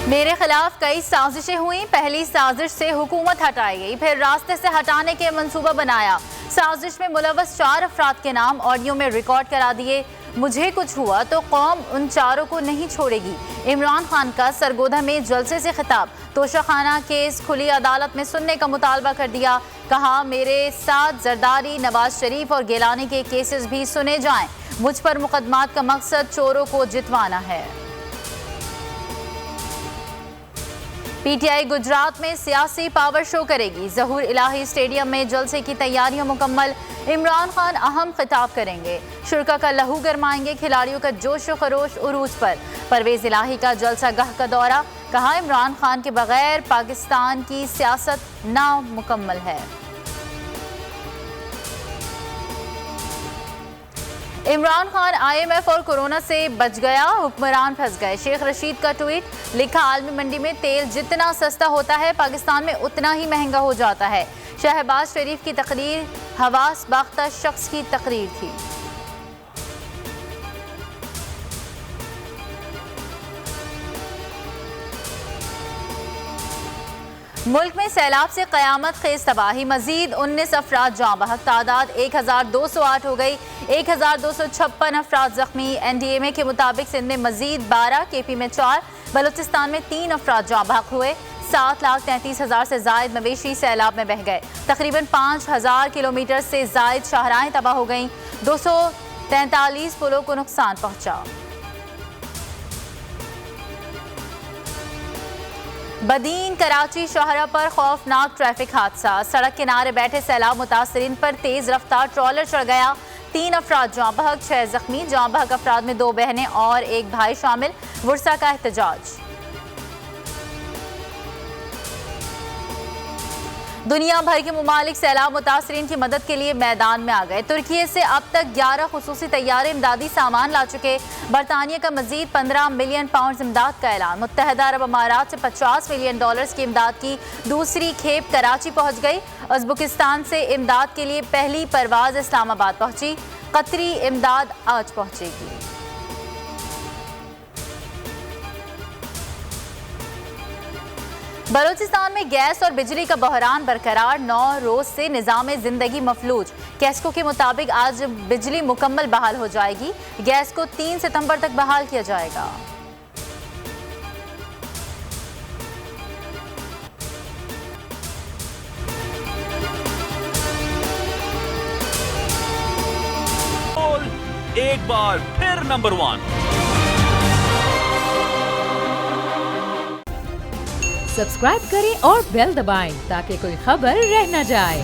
मेरे खिलाफ कई साजिशें हुई। पहली साजिश से हुकूमत हटाई गई, फिर रास्ते से हटाने के मंसूबा बनाया। साजिश में मुलव्वस 4 अफराद के नाम ऑडियो में रिकॉर्ड करा दिए। मुझे कुछ हुआ तो कौम उन चारों को नहीं छोड़ेगी। इमरान खान का सरगोधा में जलसे से खिताब। तोशाखाना केस खुली अदालत में सुनने का मुतालबा कर दिया। कहा, मेरे साथ जरदारी, नवाज शरीफ और गिलानी के केसेस भी सुने जाएं। मुझ पर मुकदमात का मकसद चोरों को जितवाना है। पीटीआई गुजरात में सियासी पावर शो करेगी। ज़हूर इलाही स्टेडियम में जलसे की तैयारियां मुकम्मल। इमरान खान अहम खिताब करेंगे। शुरा का लहू गरमाएंगे। खिलाड़ियों का जोश व खरोश उरूज पर। परवेज इलाही का जलसा गह का दौरा। कहा, इमरान खान के बगैर पाकिस्तान की सियासत नामुकम्मल है। इमरान खान IMF और कोरोना से बच गया, हुक्मरान फंस गए। शेख रशीद का ट्वीट। लिखा, आलमी मंडी में तेल जितना सस्ता होता है पाकिस्तान में उतना ही महंगा हो जाता है। शहबाज शरीफ की तकरीर हवास बाख्ता शख्स की तकरीर थी। मुल्क में सैलाब से कयामत खेज तबाही। मजीद 19 अफराद जाँ बहक। तादाद 1208 हो गई। 1256 अफराद जख्मी। NDMA के मुताबिक सिंध में मजीद 12, KP में 4, बलूचिस्तान में 3 अफराद जाँ बहक हुए। 7,33,000 से जायद मवेशी सैलाब में बह गए। तकरीबन 5,000 किलोमीटर से जायद शाहराएं तबाह हो गईं। 243 पुलों को नुकसान पहुंचा। बदीन कराची शाहरा पर खौफनाक ट्रैफिक हादसा। सड़क किनारे बैठे सैलाब मुतासरीन पर तेज रफ्तार ट्रॉलर चढ़ गया। 3 अफराद जाँ बहक, 6 जख्मी। जाँ बहक अफराद में 2 बहनें और 1 भाई शामिल। वुरसा का एहतजाज। दुनिया भर के मुमालिक सैलाब मुतासरीन की मदद के लिए मैदान में आ गए। तुर्की से अब तक 11 खुसूसी तैयारे इमदादी सामान ला चुके। बरतानिया का मजीद 15 मिलियन पाउंड इमदाद का ऐलान। मुत्तहदा अरब अमारात से $50 मिलियन की इमदाद की दूसरी खेप कराची पहुंच गई। उज़्बेकिस्तान से इमदाद के लिए पहली परवाज इस्लामाबाद पहुंची। कतरी इमदाद आज पहुंचेगी। बलूचिस्तान में गैस और बिजली का बहरान बरकरार। 9 रोज से निज़ाम जिंदगी मफलूज। कैस्को के मुताबिक आज बिजली मुकम्मल बहाल हो जाएगी। गैस को 3 सितंबर तक बहाल किया जाएगा। एक बार फिर नंबर 1। सब्सक्राइब करें और बेल दबाएं ताकि कोई खबर रह न जाए।